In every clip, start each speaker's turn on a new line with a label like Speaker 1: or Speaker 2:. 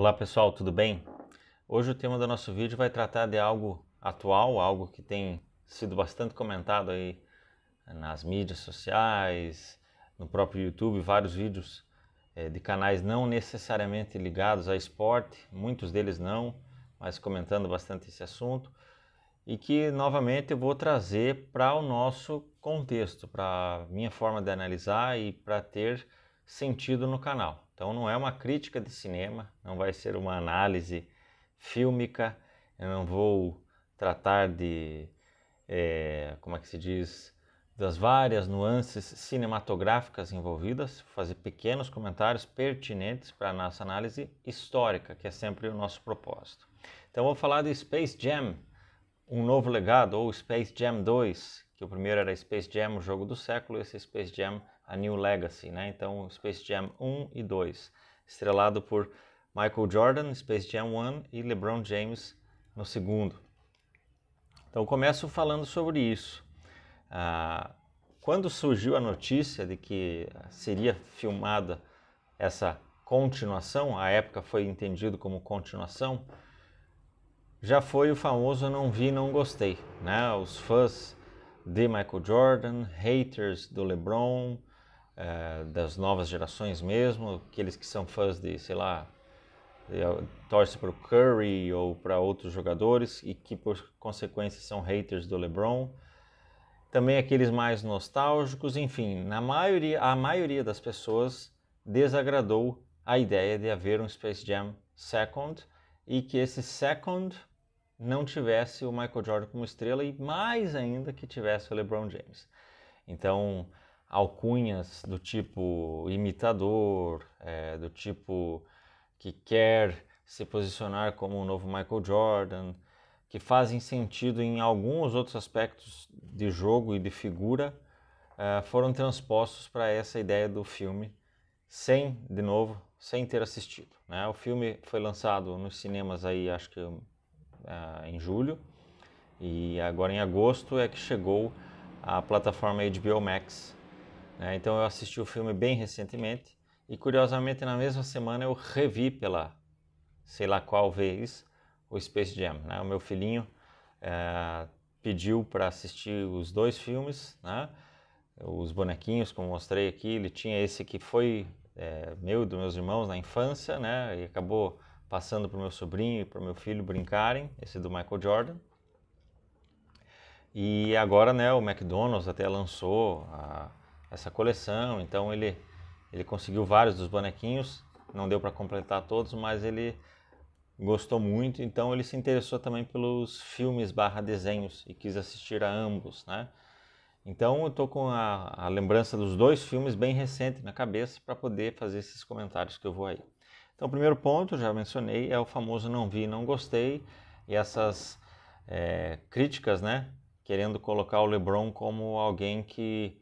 Speaker 1: Olá pessoal, tudo bem? Hoje o tema do nosso vídeo vai tratar de algo atual, algo que tem sido bastante comentado aí nas mídias sociais, no próprio YouTube, vários vídeos de canais não necessariamente ligados a esporte, muitos deles não, mas comentando bastante esse assunto, e que novamente eu vou trazer para o nosso contexto, para a minha forma de analisar e para ter sentido no canal. Então não é uma crítica de cinema, não vai ser uma análise fílmica, eu não vou tratar de, como é que se diz, das várias nuances cinematográficas envolvidas, fazer pequenos comentários pertinentes para a nossa análise histórica, que é sempre o nosso propósito. Então vou falar de Space Jam, Um Novo Legado, ou Space Jam 2, que o primeiro era Space Jam, o jogo do século, e esse Space Jam, A New Legacy, né? Então Space Jam 1 e 2, estrelado por Michael Jordan, Space Jam 1, e LeBron James no segundo. Então começo falando sobre isso. Quando surgiu a notícia de que seria filmada essa continuação, à época foi entendido como continuação, já foi o famoso não vi, não gostei, né? Os fãs de Michael Jordan, haters do LeBron, das novas gerações mesmo, aqueles que são fãs de, sei lá, torce para o Curry ou para outros jogadores e que por consequência são haters do LeBron. Também aqueles mais nostálgicos, enfim, a maioria das pessoas desagradou a ideia de haver um Space Jam Second e que esse Second não tivesse o Michael Jordan como estrela e mais ainda que tivesse o LeBron James. Então, alcunhas do tipo imitador, do tipo que quer se posicionar como o novo Michael Jordan, que fazem sentido em alguns outros aspectos de jogo e de figura, foram transpostos para essa ideia do filme, sem ter assistido, né? O filme foi lançado nos cinemas aí, acho que em julho, e agora em agosto é que chegou a plataforma HBO Max, né? Então eu assisti o filme bem recentemente e curiosamente na mesma semana eu revi pela sei lá qual vez o Space Jam, né? O meu filhinho pediu para assistir os dois filmes, né? Os bonequinhos, como mostrei aqui, ele tinha esse que foi meu e dos meus irmãos na infância, né? E acabou passando para o meu sobrinho e para o meu filho brincarem, esse do Michael Jordan. E agora, né, o McDonald's até lançou essa coleção, então ele conseguiu vários dos bonequinhos, não deu para completar todos, mas ele gostou muito, então ele se interessou também pelos filmes / desenhos e quis assistir a ambos, né? Então eu estou com a lembrança dos dois filmes bem recente na cabeça para poder fazer esses comentários que eu vou aí. Então o primeiro ponto, já mencionei, é o famoso não vi, não gostei, e essas críticas, né? Querendo colocar o LeBron como alguém que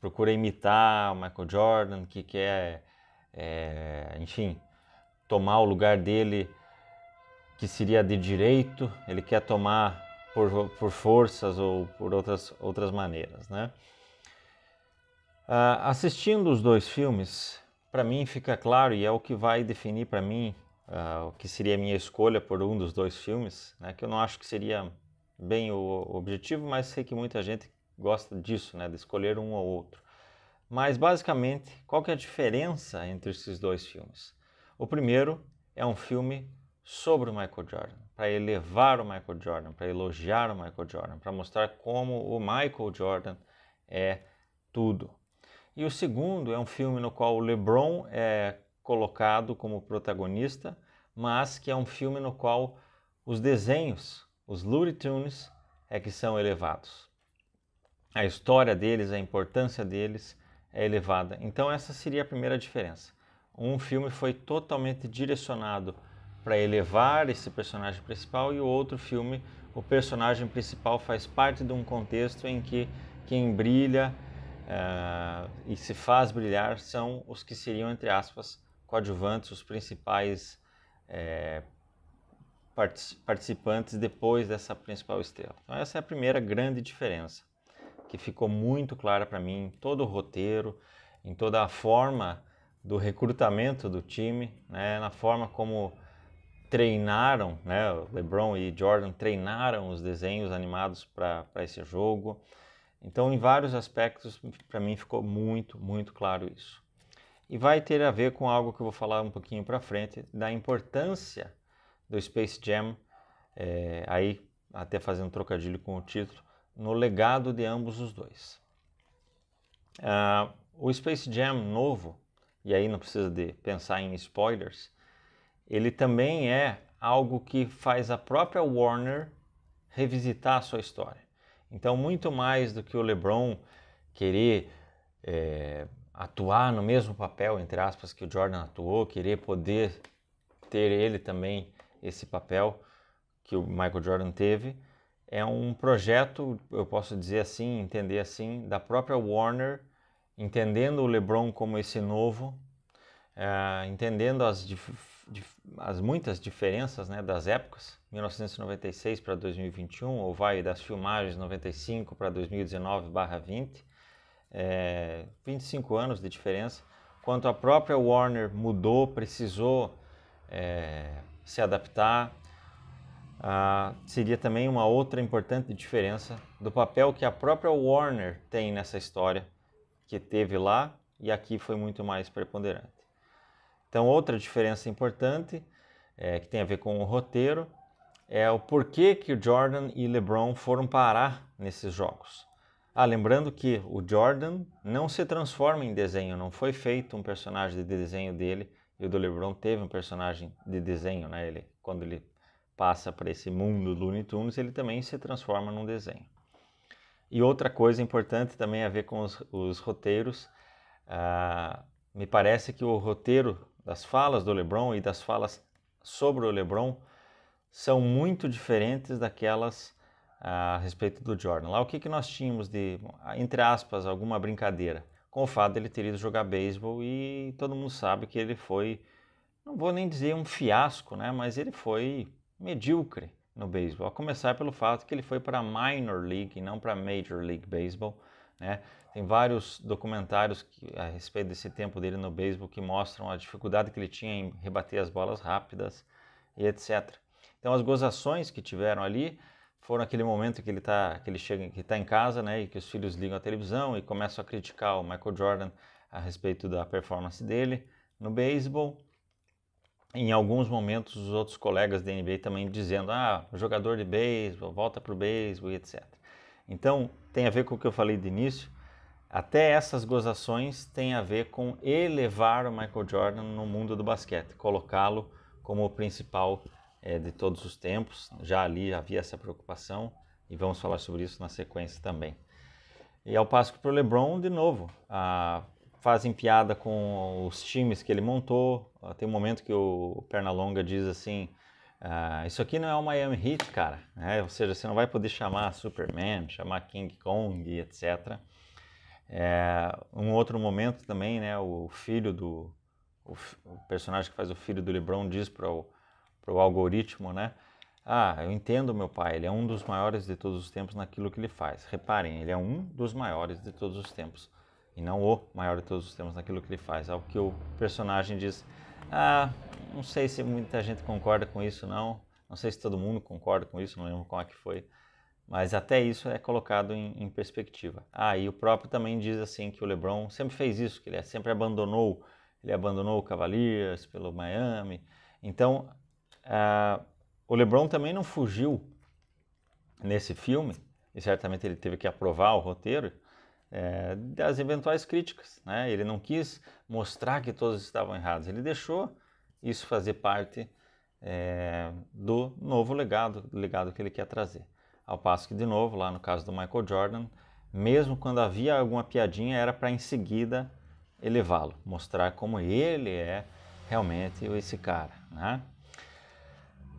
Speaker 1: procura imitar o Michael Jordan, que quer, enfim, tomar o lugar dele, que seria de direito, ele quer tomar por forças ou por outras maneiras, né? Assistindo os dois filmes, para mim fica claro, e é o que vai definir para mim o que seria a minha escolha por um dos dois filmes, né? Que eu não acho que seria bem o objetivo, mas sei que muita gente gosta disso, né? De escolher um ou outro. Mas basicamente, qual que é a diferença entre esses dois filmes? O primeiro é um filme sobre o Michael Jordan, para elevar o Michael Jordan, para elogiar o Michael Jordan, para mostrar como o Michael Jordan é tudo. E o segundo é um filme no qual o LeBron é colocado como protagonista, mas que é um filme no qual os desenhos, os Looney Tunes, é que são elevados. A história deles, a importância deles é elevada. Então essa seria a primeira diferença. Um filme foi totalmente direcionado para elevar esse personagem principal e o outro filme, o personagem principal faz parte de um contexto em que quem brilha e se faz brilhar são os que seriam, entre aspas, coadjuvantes, os principais participantes depois dessa principal estrela. Então essa é a primeira grande diferença, que ficou muito clara para mim em todo o roteiro, em toda a forma do recrutamento do time, né, na forma como treinaram, né, LeBron e Jordan treinaram os desenhos animados para esse jogo. Então, em vários aspectos, para mim ficou muito claro isso. E vai ter a ver com algo que eu vou falar um pouquinho para frente, da importância do Space Jam, aí até fazendo um trocadilho com o título, no legado de ambos os dois. O Space Jam novo, e aí não precisa de pensar em spoilers, ele também é algo que faz a própria Warner revisitar a sua história. Então, muito mais do que o LeBron querer atuar no mesmo papel, entre aspas, que o Jordan atuou, querer poder ter ele também esse papel que o Michael Jordan teve, é um projeto, eu posso dizer assim, entender assim, da própria Warner, entendendo o LeBron como esse novo, entendendo as muitas diferenças, né, das épocas, 1996 para 2021, ou vai das filmagens 95 para 2019/20, 25 anos de diferença, quanto a própria Warner mudou, precisou se adaptar. Seria também uma outra importante diferença do papel que a própria Warner tem nessa história, que teve lá e aqui foi muito mais preponderante. Então, outra diferença importante, que tem a ver com o roteiro, é o porquê que o Jordan e LeBron foram parar nesses jogos. Lembrando que o Jordan não se transforma em desenho, não foi feito um personagem de desenho dele, e o do LeBron teve um personagem de desenho, né? Quando ele passa para esse mundo do Looney Tunes, ele também se transforma num desenho. E outra coisa importante também a ver com os roteiros, me parece que o roteiro das falas do LeBron e das falas sobre o LeBron são muito diferentes daquelas a respeito do Jordan. Lá o que nós tínhamos de, entre aspas, alguma brincadeira com o fato de ele ter ido jogar beisebol, e todo mundo sabe que ele foi, não vou nem dizer um fiasco, né, mas ele foi medíocre no beisebol, a começar pelo fato que ele foi para a Minor League e não para a Major League Baseball, né? Tem vários documentários a respeito desse tempo dele no beisebol que mostram a dificuldade que ele tinha em rebater as bolas rápidas e etc. Então as gozações que tiveram ali foram aquele momento que ele chega, que está em casa, né, e que os filhos ligam a televisão e começam a criticar o Michael Jordan a respeito da performance dele no beisebol. Em alguns momentos, os outros colegas da NBA também dizendo, jogador de beisebol, volta para o beisebol e etc. Então, tem a ver com o que eu falei de início, até essas gozações têm a ver com elevar o Michael Jordan no mundo do basquete, colocá-lo como o principal de todos os tempos. Já ali havia essa preocupação e vamos falar sobre isso na sequência também. E ao passo que para o LeBron, de novo, fazem piada com os times que ele montou. Tem um momento que o Pernalonga diz assim, isso aqui não é o Miami Heat, cara, ou seja, você não vai poder chamar Superman, chamar King Kong, etc. Um outro momento também, né, o personagem que faz o filho do LeBron diz para o algoritmo, né, eu entendo meu pai, ele é um dos maiores de todos os tempos naquilo que ele faz. Reparem, ele é um dos maiores de todos os tempos e não o maior de todos os tempos naquilo que ele faz. Ao que o personagem diz, não sei se muita gente concorda com isso, não sei se todo mundo concorda com isso, não lembro como é que foi, mas até isso é colocado em perspectiva. E o próprio também diz assim que o LeBron sempre fez isso, que ele sempre abandonou o Cavaliers pelo Miami. Então, o LeBron também não fugiu nesse filme, e certamente ele teve que aprovar o roteiro, das eventuais críticas, né? Ele não quis mostrar que todos estavam errados, ele deixou isso fazer parte do novo legado, do legado que ele quer trazer. Ao passo que, de novo, lá no caso do Michael Jordan, mesmo quando havia alguma piadinha, era para em seguida elevá-lo, mostrar como ele é realmente esse cara, né?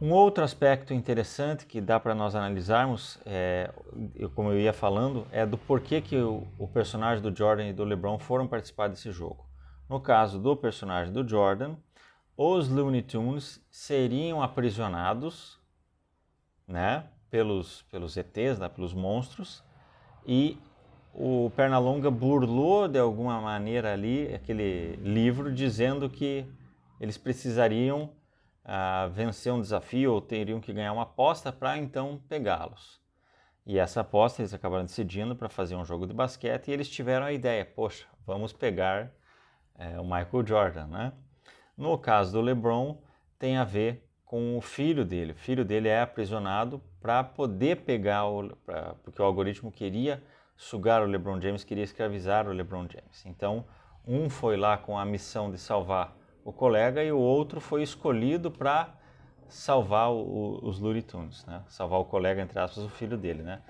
Speaker 1: Um outro aspecto interessante que dá para nós analisarmos, como eu ia falando, é do porquê que o personagem do Jordan e do LeBron foram participar desse jogo. No caso do personagem do Jordan, os Looney Tunes seriam aprisionados, né, pelos ETs, né, pelos monstros, e o Pernalonga burlou de alguma maneira ali aquele livro, dizendo que eles precisariam vencer um desafio ou teriam que ganhar uma aposta para então pegá-los. E essa aposta eles acabaram decidindo para fazer um jogo de basquete e eles tiveram a ideia, poxa, vamos pegar o Michael Jordan, né? No caso do LeBron, tem a ver com o filho dele. O filho dele é aprisionado para poder pegar, porque o algoritmo queria sugar o LeBron James, queria escravizar o LeBron James. Então, um foi lá com a missão de salvar o colega e o outro foi escolhido para salvar os Looney Tunes, né? Salvar o colega, entre aspas, o filho dele, né?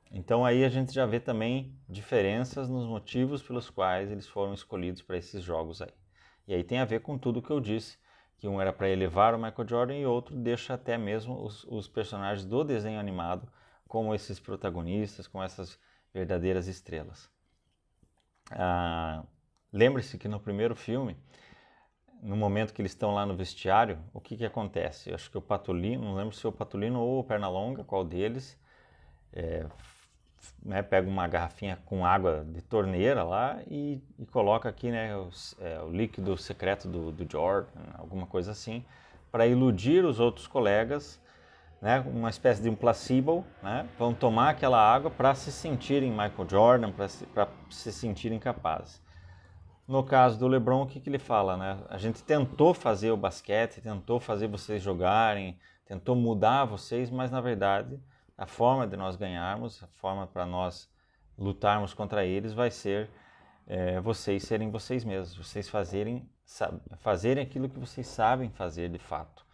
Speaker 1: Então aí a gente já vê também diferenças nos motivos pelos quais eles foram escolhidos para esses jogos aí. E aí tem a ver com tudo o que eu disse, que um era para elevar o Michael Jordan e outro deixa até mesmo os personagens do desenho animado como esses protagonistas, como essas verdadeiras estrelas. Lembre-se que no primeiro filme, no momento que eles estão lá no vestiário, o que acontece? Eu acho que o Patolino, não lembro se é o Patolino ou o Pernalonga, qual deles, pega uma garrafinha com água de torneira lá e coloca aqui, né, o líquido secreto do Jordan, alguma coisa assim, para iludir os outros colegas, né, uma espécie de um placebo, né, vão tomar aquela água para se sentirem Michael Jordan, para se sentirem capazes. No caso do LeBron, o que ele fala, né? A gente tentou fazer o basquete, tentou fazer vocês jogarem, tentou mudar vocês, mas na verdade a forma de nós ganharmos, a forma para nós lutarmos contra eles vai ser vocês serem vocês mesmos, vocês fazerem aquilo que vocês sabem fazer de fato,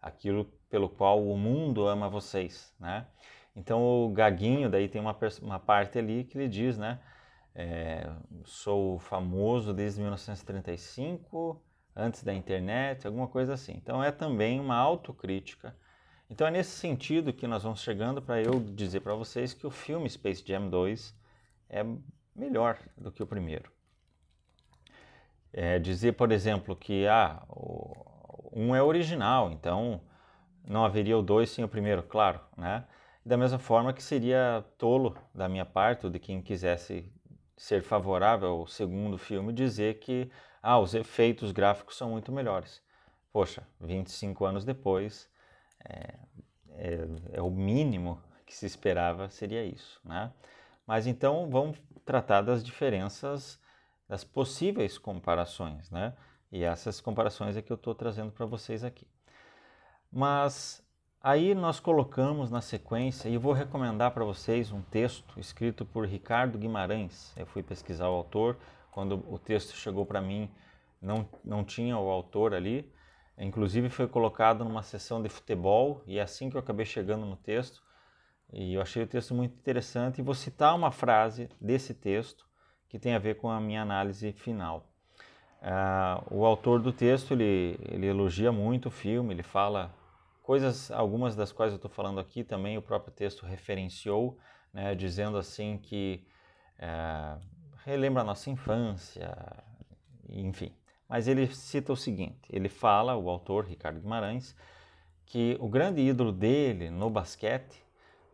Speaker 1: aquilo pelo qual o mundo ama vocês, né? Então o Gaguinho daí tem uma parte ali que ele diz, né? Sou famoso desde 1935, antes da internet, alguma coisa assim. Então é também uma autocrítica. Então é nesse sentido que nós vamos chegando para eu dizer para vocês que o filme Space Jam 2 é melhor do que o primeiro. Dizer, por exemplo, que um é original, então não haveria o 2 sem o primeiro, claro, né? Da mesma forma que seria tolo da minha parte, ou de quem quisesse ser favorável ao segundo filme, dizer que os efeitos gráficos são muito melhores. Poxa, 25 anos depois, o mínimo que se esperava seria isso, né? Mas então vamos tratar das diferenças, das possíveis comparações, né? E essas comparações é que eu estou trazendo para vocês aqui. Mas aí nós colocamos na sequência, e eu vou recomendar para vocês um texto escrito por Ricardo Guimarães. Eu fui pesquisar o autor, quando o texto chegou para mim não tinha o autor ali, inclusive foi colocado numa sessão de futebol, e é assim que eu acabei chegando no texto, e eu achei o texto muito interessante, e vou citar uma frase desse texto que tem a ver com a minha análise final. O autor do texto, ele elogia muito o filme, ele fala coisas, algumas das quais eu estou falando aqui também o próprio texto referenciou, né, dizendo assim que relembra a nossa infância, enfim. Mas ele cita o seguinte, ele fala, o autor, Ricardo Guimarães, que o grande ídolo dele no basquete,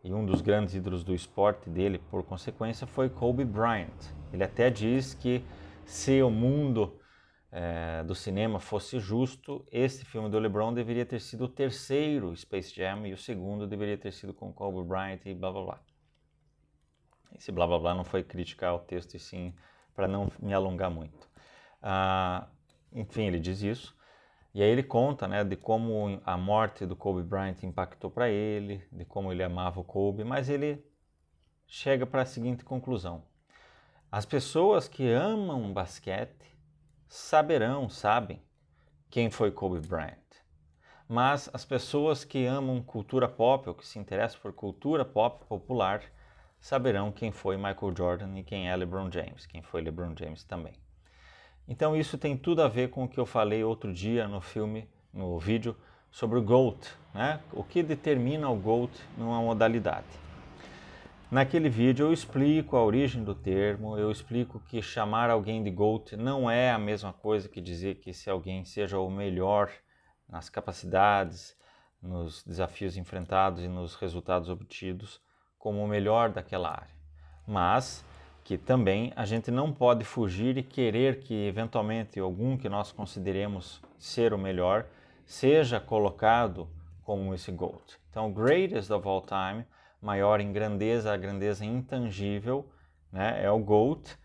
Speaker 1: e um dos grandes ídolos do esporte dele, por consequência, foi Kobe Bryant. Ele até diz que se o mundo do cinema fosse justo, esse filme do LeBron deveria ter sido o terceiro Space Jam e o segundo deveria ter sido com Kobe Bryant e blá blá blá. Esse blá blá blá não foi criticar o texto, e sim para não me alongar muito. Enfim, ele diz isso. E aí ele conta, né, de como a morte do Kobe Bryant impactou para ele, de como ele amava o Kobe, mas ele chega para a seguinte conclusão. As pessoas que amam basquete sabem quem foi Kobe Bryant. Mas as pessoas que amam cultura pop, ou que se interessam por cultura pop popular, saberão quem foi Michael Jordan e quem é LeBron James, quem foi LeBron James também. Então isso tem tudo a ver com o que eu falei outro dia no vídeo sobre o GOAT, né? O que determina o GOAT numa modalidade. Naquele vídeo eu explico a origem do termo, eu explico que chamar alguém de GOAT não é a mesma coisa que dizer que se alguém seja o melhor nas capacidades, nos desafios enfrentados e nos resultados obtidos como o melhor daquela área. mas que também a gente não pode fugir e querer que eventualmente algum que nós consideremos ser o melhor seja colocado como esse GOAT. Então, greatest of all time, maior em grandeza, a grandeza intangível, né, é o GOAT,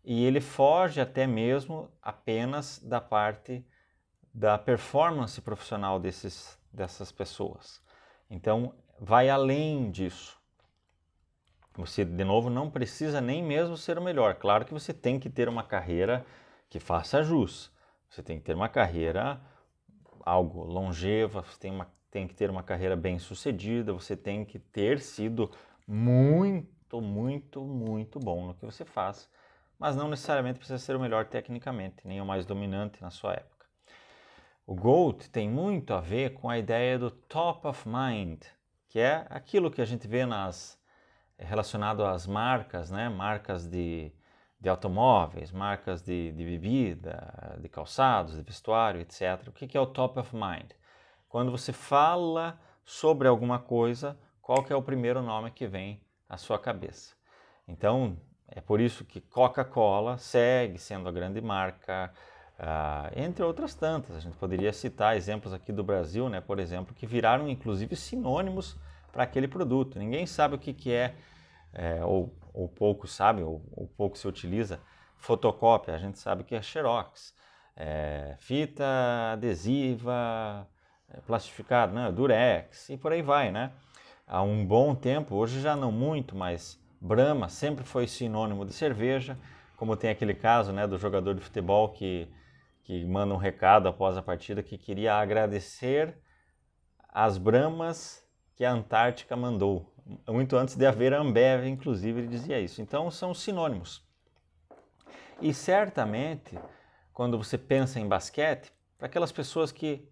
Speaker 1: e ele foge até mesmo apenas da parte da performance profissional dessas pessoas. Então, vai além disso. Você, de novo, não precisa nem mesmo ser o melhor. Claro que você tem que ter uma carreira que faça jus. Você tem que ter uma carreira algo longeva, você tem que ter uma carreira bem sucedida, você tem que ter sido muito, muito, muito bom no que você faz, mas não necessariamente precisa ser o melhor tecnicamente, nem o mais dominante na sua época. O GOAT tem muito a ver com a ideia do top of mind, que é aquilo que a gente vê relacionado às marcas, né? Marcas de automóveis, marcas de bebida, de calçados, de vestuário, etc. O que é o top of mind? Quando você fala sobre alguma coisa, qual que é o primeiro nome que vem à sua cabeça? Então, é por isso que Coca-Cola segue sendo a grande marca, entre outras tantas. A gente poderia citar exemplos aqui do Brasil, né, por exemplo, que viraram inclusive sinônimos para aquele produto. Ninguém sabe o que é, ou pouco sabe, ou pouco se utiliza, fotocópia. A gente sabe que é Xerox, fita adesiva, plastificado, né, Durex, e por aí vai, né? Há um bom tempo, hoje já não muito, mas Brahma sempre foi sinônimo de cerveja, como tem aquele caso, né, do jogador de futebol que manda um recado após a partida que queria agradecer as Brahmas que a Antártica mandou. Muito antes de haver a Ambev, inclusive, ele dizia isso. Então, são sinônimos. E certamente, quando você pensa em basquete, para aquelas pessoas que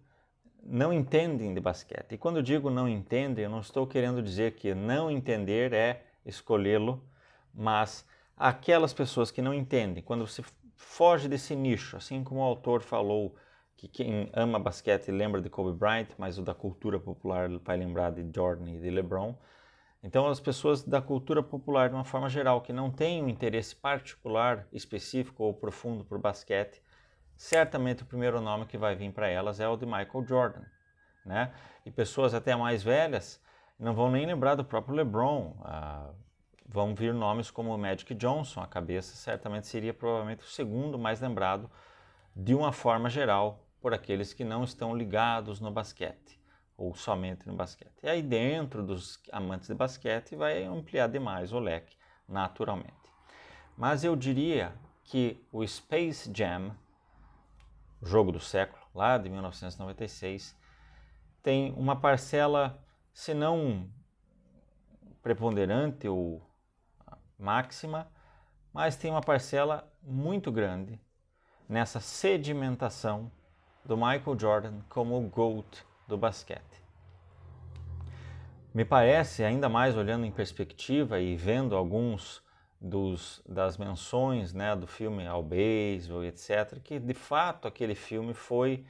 Speaker 1: não entendem de basquete, e quando eu digo não entendem, eu não estou querendo dizer que não entender é escolhê-lo, mas aquelas pessoas que não entendem, quando você foge desse nicho, assim como o autor falou, que quem ama basquete lembra de Kobe Bryant, mas o da cultura popular vai lembrar de Jordan e de LeBron. Então, as pessoas da cultura popular, de uma forma geral, que não têm um interesse particular, específico ou profundo por basquete, certamente o primeiro nome que vai vir para elas é o de Michael Jordan, né? E pessoas até mais velhas não vão nem lembrar do próprio LeBron. Vão vir nomes como Magic Johnson, a cabeça certamente seria provavelmente o segundo mais lembrado de uma forma geral por aqueles que não estão ligados no basquete ou somente no basquete. E aí dentro dos amantes de basquete vai ampliar demais o leque, naturalmente. Mas eu diria que o Space Jam, o jogo do século, lá de 1996, tem uma parcela, se não preponderante ou máxima, mas tem uma parcela muito grande nessa sedimentação do Michael Jordan como o GOAT do basquete. Me parece, ainda mais olhando em perspectiva e vendo alguns das menções, né, do filme ao beisebol, etc., que de fato aquele filme foi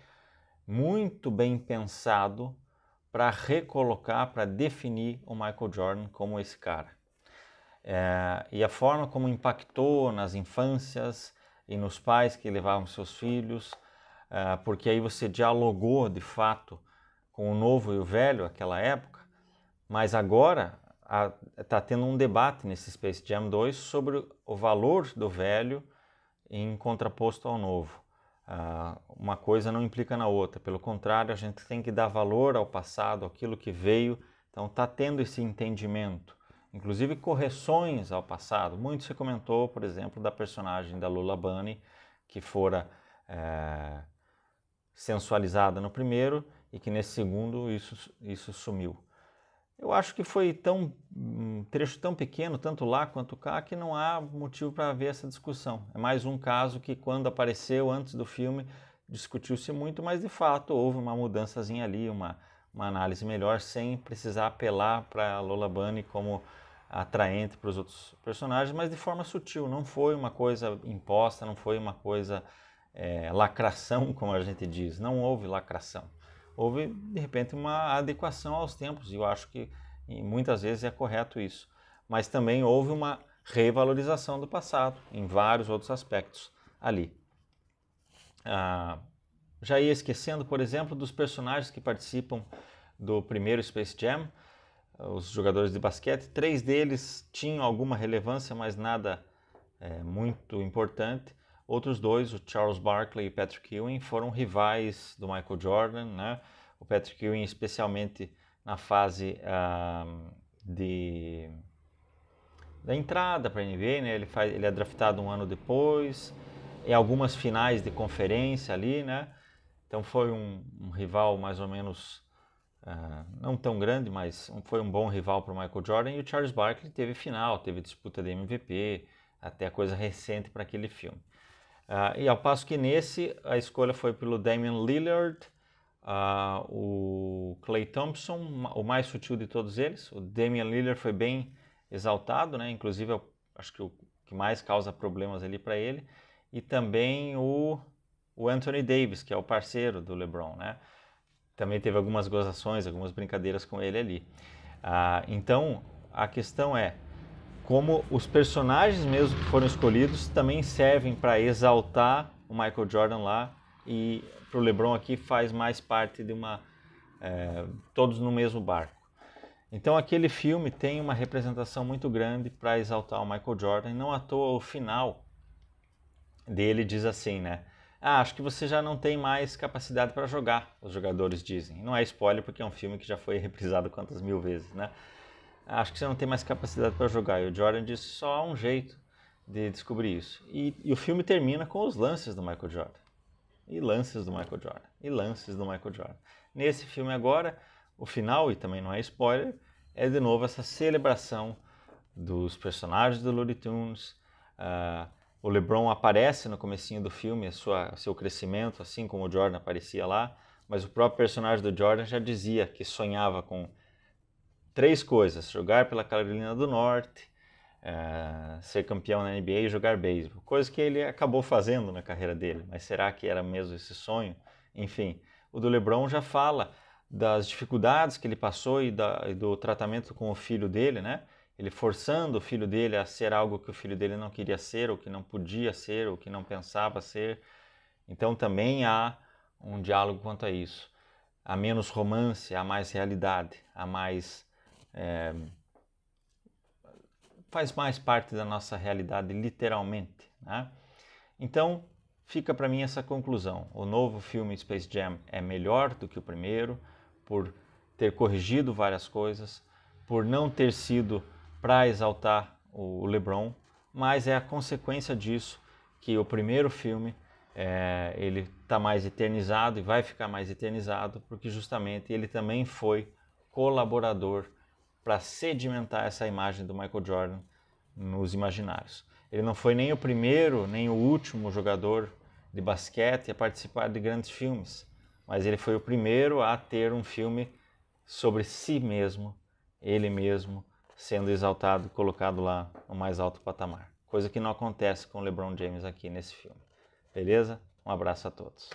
Speaker 1: muito bem pensado para recolocar, para definir o Michael Jordan como esse cara. E a forma como impactou nas infâncias e nos pais que levavam seus filhos, porque aí você dialogou de fato com o novo e o velho naquela época, mas agora está tendo um debate nesse Space Jam 2 sobre o valor do velho em contraposto ao novo. Uma coisa não implica na outra, pelo contrário, a gente tem que dar valor ao passado, àquilo que veio, então está tendo esse entendimento, inclusive correções ao passado. Muito se comentou, por exemplo, da personagem da Lola Bunny, que fora sensualizada no primeiro e que nesse segundo isso sumiu. Eu acho que foi um trecho tão pequeno, tanto lá quanto cá, que não há motivo para haver essa discussão. É mais um caso que, quando apareceu antes do filme, discutiu-se muito, mas de fato houve uma mudançazinha ali, uma análise melhor, sem precisar apelar para a Lola Bunny como atraente para os outros personagens, mas de forma sutil. Não foi uma coisa imposta, não foi uma coisa lacração, como a gente diz. Não houve lacração. Houve, de repente, uma adequação aos tempos, e eu acho que muitas vezes é correto isso. Mas também houve uma revalorização do passado em vários outros aspectos ali. Já ia esquecendo, por exemplo, dos personagens que participam do primeiro Space Jam, os jogadores de basquete. 3 deles tinham alguma relevância, mas nada muito importante. Outros 2, o Charles Barkley e o Patrick Ewing, foram rivais do Michael Jordan, né? O Patrick Ewing especialmente na fase da entrada para a NBA, né? Ele é draftado um ano depois, em algumas finais de conferência ali, né? Então foi um rival mais ou menos, não tão grande, mas foi um bom rival para o Michael Jordan. E o Charles Barkley teve final, teve disputa de MVP, até coisa recente para aquele filme. E ao passo que nesse, a escolha foi pelo Damian Lillard, o Klay Thompson, o mais sutil de todos eles. O Damian Lillard foi bem exaltado, né? Inclusive eu acho que o que mais causa problemas ali para ele. E também o Anthony Davis, que é o parceiro do LeBron, né? Também teve algumas gozações, algumas brincadeiras com ele ali. Então, a questão é como os personagens mesmo que foram escolhidos também servem para exaltar o Michael Jordan lá, e para o LeBron aqui faz mais parte de todos no mesmo barco. Então aquele filme tem uma representação muito grande para exaltar o Michael Jordan, e não à toa o final dele diz assim, né? Acho que você já não tem mais capacidade para jogar, os jogadores dizem. Não é spoiler porque é um filme que já foi reprisado quantas mil vezes, né? Acho que você não tem mais capacidade para jogar. E o Jordan disse, só há um jeito de descobrir isso. E o filme termina com os lances do Michael Jordan. E lances do Michael Jordan. E lances do Michael Jordan. Nesse filme agora, o final, e também não é spoiler, é de novo essa celebração dos personagens do Looney Tunes. O LeBron aparece no comecinho do filme, seu crescimento, assim como o Jordan aparecia lá. Mas o próprio personagem do Jordan já dizia que sonhava com 3 coisas: jogar pela Carolina do Norte, ser campeão na NBA e jogar beisebol. Coisa que ele acabou fazendo na carreira dele, mas será que era mesmo esse sonho? Enfim, o do LeBron já fala das dificuldades que ele passou e do tratamento com o filho dele, né? Ele forçando o filho dele a ser algo que o filho dele não queria ser, ou que não podia ser, ou que não pensava ser. Então também há um diálogo quanto a isso. Há menos romance, há mais realidade, há mais... faz mais parte da nossa realidade, literalmente, né? Então, fica para mim essa conclusão. O novo filme Space Jam é melhor do que o primeiro, por ter corrigido várias coisas, por não ter sido para exaltar o LeBron, mas é a consequência disso que o primeiro filme ele está mais eternizado e vai ficar mais eternizado, porque justamente ele também foi colaborador para sedimentar essa imagem do Michael Jordan nos imaginários. Ele não foi nem o primeiro, nem o último jogador de basquete a participar de grandes filmes, mas ele foi o primeiro a ter um filme sobre si mesmo, ele mesmo, sendo exaltado, colocado lá no mais alto patamar. Coisa que não acontece com o LeBron James aqui nesse filme. Beleza? Um abraço a todos.